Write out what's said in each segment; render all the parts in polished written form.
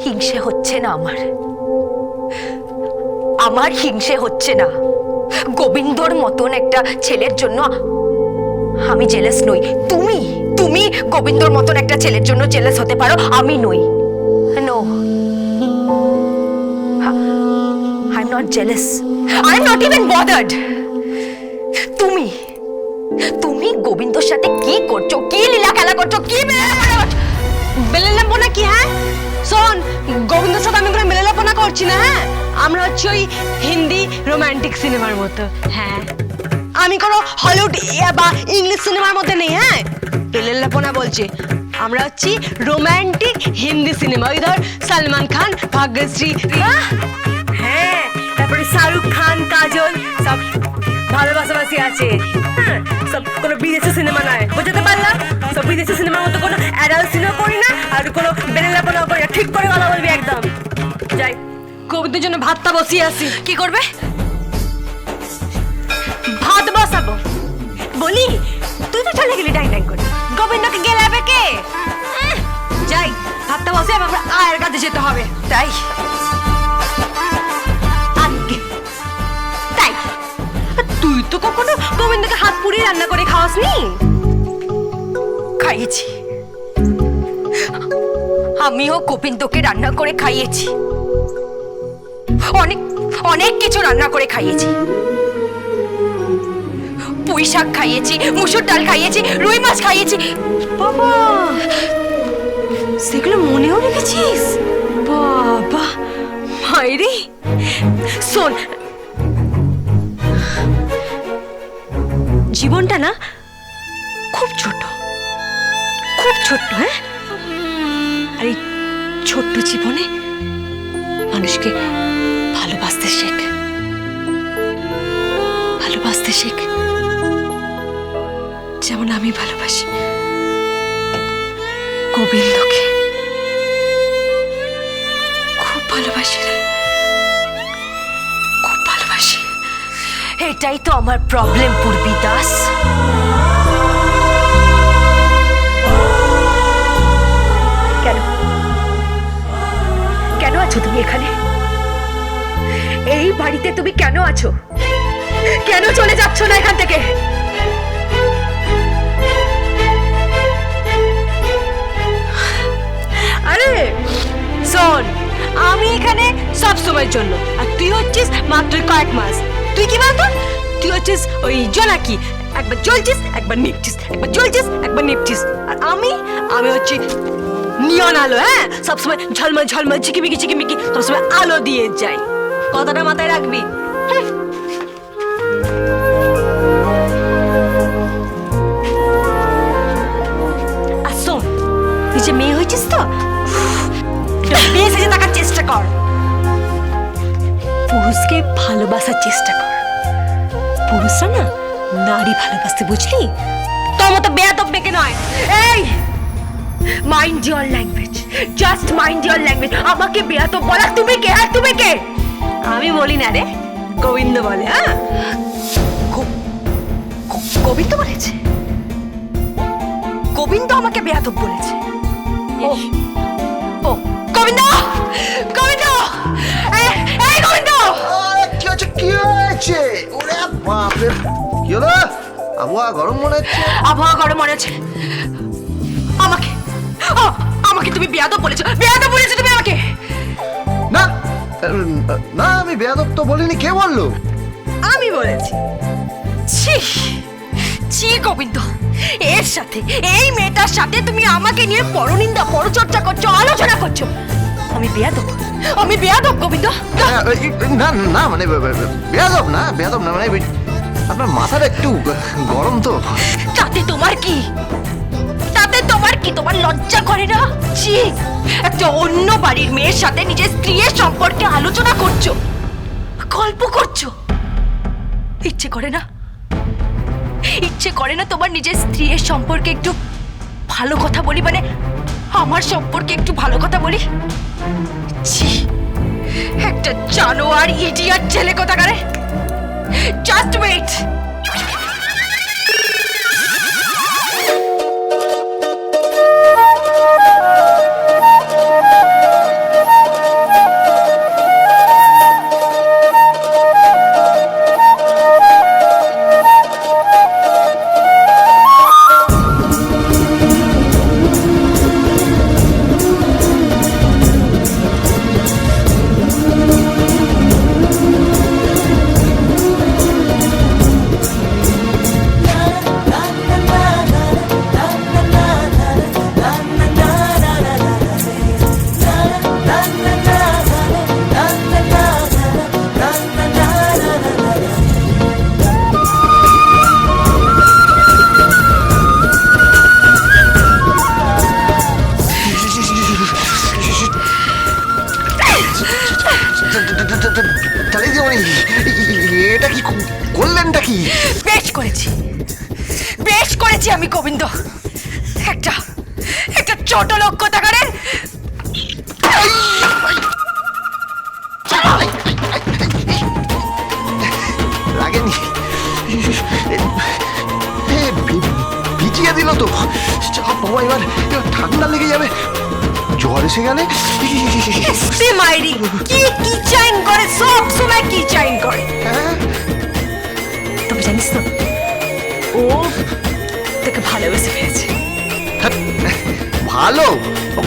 হিংসে হচ্ছে না আমার হিংসে হচ্ছে না। গোবিন্দর মতন একটা ছেলের জন্য আমি জেলাস নই। তুমি গোবিন্দর মতন একটা ছেলের জন্য জেলাস হতে পারো, আমি নই। No, I am not jealous, I am not even bothered. তুমি গোবিন্দর সাথে কি করছো, কি লীলা খেলা করছো, কি বেলেলাপনা কি? হ্যাঁ শোন, গোবিন্দর সাথে আমি কোনো বেলেলাপনা করছি না। হ্যাঁ, আমরা হচ্ছে ওই হিন্দি রোমান্টিক সিনেমার মতো। হ্যাঁ, আমি কোনো হলিউড বা ইংলিশ সিনেমার মধ্যে নেই। হ্যাঁ, বেলেলাপনা বলছি, আমরা হচ্ছি রোমান্টিক হিন্দি সিনেমা। ওই ধর সালমান খান, ভাগ্যশ্রী, হ্যাঁ, তারপরে শাহরুখ খান, কাজল, সব ভালোবাসাবাসি আছে। হ্যাঁ, সব কোনো বিদেশি সিনেমা নয়, বুঝতে পারলাম? সব বিদেশি সিনেমার মতো কোনো অ্যাডাল্ট সিনেমা করি না, আর কোনো বেলেলাপনা করি না। ঠিক করে কথা বলবি একদম। যাই, গোবিন্দের জন্য ভাতটা বসিয়ে আসি। কি করবে? ভাত বসাবো। বলি, তুই তো চলে গেলি ডাইন ডাইন করে, গোবিন্দকে গেলাবে কে? যাই, ভাতটা বসে আমরা আয়ের কাছে যেতে হবে। তাই তাই তুই তো কখনো গোবিন্দকে হাত পুড়িয়ে রান্না করে খাওয়াসনি? খাইয়েছি, আমিও গোবিন্দকে রান্না করে খাইয়েছি, অনেক অনেক কিছু রান্না করে খাইয়েছি। পুঁই শাক খাইয়েছি, মুসুর ডাল খাইয়েছি, রুই মাছ খাইয়েছি। বাবা, সেগুলো মনেও রেখেছিস? বাবা মাইরি, শোন, জীবনটা না খুব ছোট, খুব ছোট্ট। হ্যাঁ, আর এই ছোট্ট জীবনে মানুষকে ভালোবাসতে শেখ, ভালোবাসতে শেখ যেমন আমি ভালোবাসি গোবিন্দকে। খুব ভালোবাসি রে, খুব ভালোবাসি। এটাই তো আমার প্রবলেম পূর্বী দাস। কেন কেন আছো তুমি এখানে? এই বাড়িতে তুমি কেন আছো? কেন চলে যাচ্ছ না এখান থেকে? আরে শোন, আমি এখানে সব সময়ের জন্য, আর তুই হচ্ছিস মাত্র কয়েক মাস। তুই কি বলতো, তুই হচ্ছিস ওই জোনাকি, একবার জ্বলছিস একবার নিপছিস, একবার জ্বলছিস একবার নিপছিস। আর আমি হচ্ছি নিয়ন আলো। হ্যাঁ, সবসময় ঝলমল ঝলমল ঝিকিমিকি ঝিকিমিকি সবসময় আলো দিয়ে যাই। কথাটা মাথায় রাখবি। আর শোন, তুই যে মেয়ে হয়েছিস তো, মেয়ে সেজে থাকার চেষ্টা কর, পুরুষকে ভালোবাসার চেষ্টা কর। পুরুষরা না নারী ভালোবাসতে, বুঝলি? তোর মতো বেয়াদব মেয়েকে নয়। এই, mind your language, just mind your language. আমাকে বেয়াদব বলা তুমি কে? আর তুমি কে? আমি বলি না রে, গোবিন্দ বলে। হ্যাঁ, গোবিন্দ বলেছে? গোবিন্দ আমাকে বেয়াদব বলেছে? ও ও, গোবিন্দ, গোবিন্দ, এই গোবিন্দ! কি হচ্ছে, কি হয়েছে? ওরে বাপরে, কি হলো? আবহাওয়া গরম মনে হচ্ছে। আবহাওয়া গরম মনে হচ্ছে। আমাকে আমাকে তুমি বেয়াদব বলেছো? বেয়াদব বলেছো তুমি আমাকে? না না, আমি বেয়াদব তো বলিনি। কে বললো? আমি বলেছি। ছি ছি গোবিন্দ, এর সাথে, এই মেয়েটার সাথে তুমি আমাকে নিয়ে পরনিন্দা, পরচর্চা করছো, আলোচনা করছো। আমি বেয়াদব, আমি বেয়াদব গোবিন্দ? না না, মানে বেয়াদব না, বেয়াদব না, মানে আপনার মাথাটা একটু গরম তো। তাতে তোমার কি? তাতে তোমার কি? তোমার লজ্জা করে না? ছি, একটা অন্য বাড়ির মেয়ের সাথে নিজের স্ত্রীর সম্পর্কে আলোচনা করছো, গল্প করছো। ইচ্ছে করে না? ইচ্ছে করে না তোমার নিজের স্ত্রীর সম্পর্কে একটু ভালো কথা বলি, মানে আমার সম্পর্কে একটু ভালো কথা বলি? ছি, একটা জানোয়ার, ইডিয়েট ছেলে কোথাকারে। Just wait. তাহলে যে মানে এটা কি করলেনটা কি? বেশ করেছি, বেশ করেছি আমি গোবিন্দ। একটা একটা ছোট লোক কোথাকারে লাগেনি? ভিজিয়ে দিল তো। বাবা এবার ঠান্ডা লেগে যাবে, জ্বর এসে গেলে। মাইরি কি কি চাইন করে, সব সময় কি চাইন করে। তবে জানিস তো, ও তোকে ভালোবেসে ফেলেছে। ভালো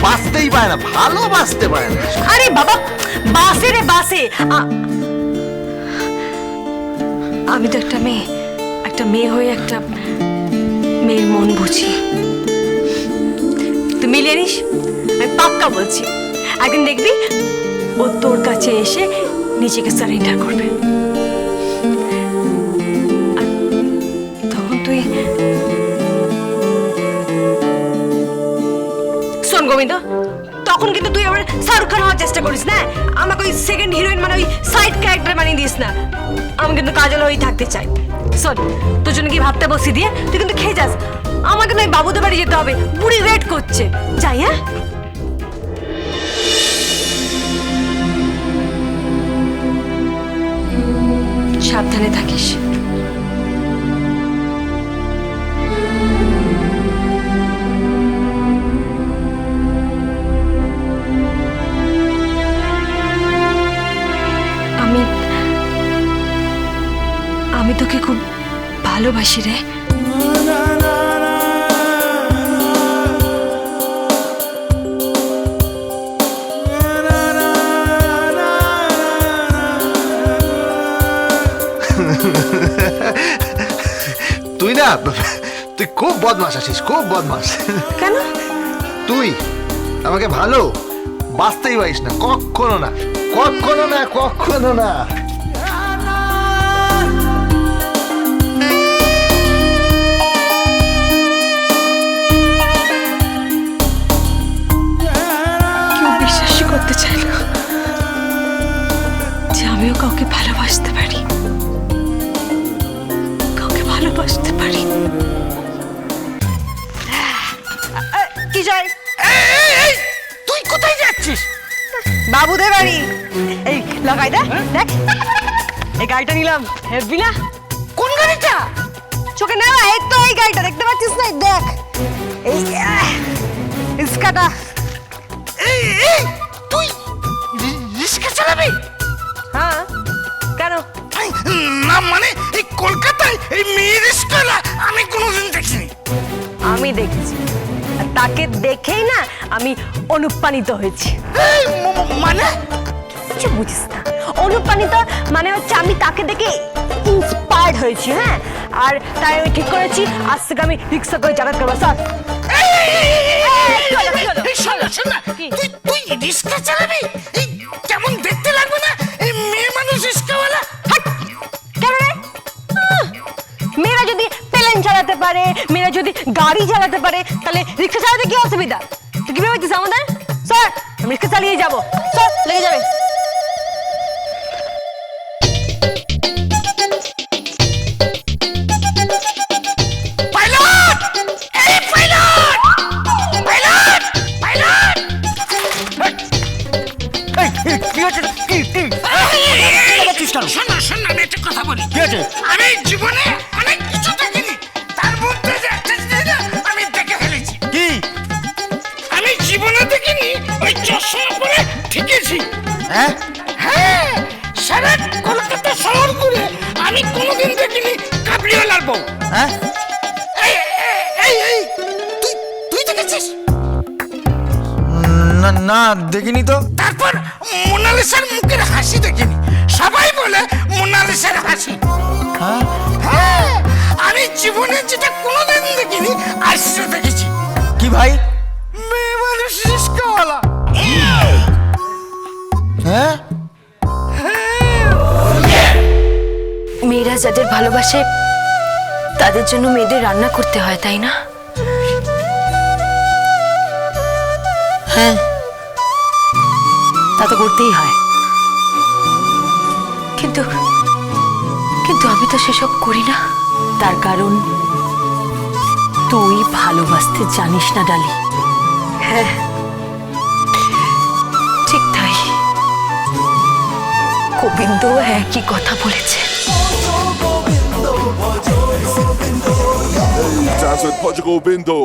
বাঁচতেই পারে না, ভালো বাঁচতে পারে না। আরে বাবা, বাসে রে বাসে। আমি তো একটা মেয়ে হয়ে একটা মেয়ের মন বুঝি। তুই মিলিয়ে নিস, আমি পাক্কা বলছি। একদিন দেখবি ও তোর কাছে এসে নিজেকে সারেন্ডার করবে। আর তখন তুই শোন গোবিন্দ, তখন কিন্তু তুই আবার শাহরুখ খান হওয়ার চেষ্টা করিস না। আমাকে ওই সেকেন্ড হিরোইন মানে ওই সাইড ক্যারেক্টার বানিয়ে দিস না। আমি কিন্তু কাজল হয়েই থাকতে চাই। শোন, তোর জন্য কি ভাবতে বসি দিয়ে তুই কিন্তু খেয়ে যাস। আমাকে নয় বাবুদের বাড়ি যেতে হবে, বুড়ি ওয়েট করছে। যাই হ্যাঁ। সাবধানে থাকিস। আমি তোকে খুব ভালোবাসি রে। তুই না, তুই খুব বদমাস আছিস, খুব বদমাস। কেন? তুই আমাকে ভালো বাঁচতেই পারিস না, কখনো না, কখনো না, কখনো না। কেউ বিশ্বাসই করতে চায় না যে আমিও কাউকে ভালোবাসতে পারি, কাউকে ভালোবাসতে পারি। কি চাই? তুই কোথায় যাচ্ছিস? বাবুদের বাড়ি। এই লাগাই দে, দেখ এই গাড়িটা নিলাম, হেভি না? কোন গাড়িটা? চোখে না, এই তো এই গাড়িটা দেখতে পাচ্ছিস না? দেখ এই ইসকাটা। এই তুই রিস্কা চালাবি? হ্যাঁ, কেন? না মানে এই কলকাতায় এই মেয়ে রিস্কাওয়ালা আমি কোনোদিন দেখিনি। আমি দেখেছি, আর তাকে দেখেই না আমি অনুপ্রাণিত হয়েছি। মানে কিছু বুঝিস না। অনুপ্রাণিত মানে হচ্ছে আমি তাকে দেখে ইন্সপায়ার্ড হয়েছি। হ্যাঁ, আর তাই আমি ঠিক করেছি আজ থেকে আমি রিক্সা করে যাতায়াত করবো। স্যার তুই রিস্কা চালাবি? এই কেমন দেখতে লাগবে না এই মেয়ে মানুষ রিস্কাওয়ালা? কেন রে? মেয়েরা যদি প্লেন চালাতে পারে, মেয়েরা যদি গাড়ি চালাতে পারে, তাহলে রিক্সা চালাতে কি অসুবিধা? তুই কি ভেবেছিস আমাদের? স্যার আমি রিক্সা চালিয়ে যাবো। স্যার লেগে যাবে। আমি জীবনে অনেক কিছু দেখিনি, তার মধ্যে যে একটা জিনিস না আমি দেখে ফেলেছি। কি? আমি জীবনে দেখিনি ওই চশমা পরে ঠিকেছি। হ্যাঁ হ্যাঁ, সারা কলকাতা শহর ঘুরে আমি কোনোদিন দেখিনি কাবরিওয়ালার বউ। হ্যাঁ, এই এই এই তুই তুই দেখেছিস? না না দেখিনি তো। তারপর মোনালিসার মুখের হাসি দেখিনি, সবাই বলে মোনালিসার হাসি। হ্যাঁ, আমি জীবনে যেটা কোনোদিন দেখিনি আজ সেটা দেখেছি। কি ভাই? মেয়ে মানুষ রিস্কাওয়ালা। হ্যাঁ, মেয়েরা যাদের ভালোবাসে তাদের জন্য মেয়েদের রান্না করতে হয়, তাই না? হ্যাঁ, তা তো করতেই হয়। কিন্তু কিন্তু আমি তো সেসব করি না। তার কারণ তুই ভালোবাসতে জানিস না ডালি। হ্যাঁ, ঠিক তাই, গোবিন্দ একই কথা বলেছে। Dance with Portugal Bindo.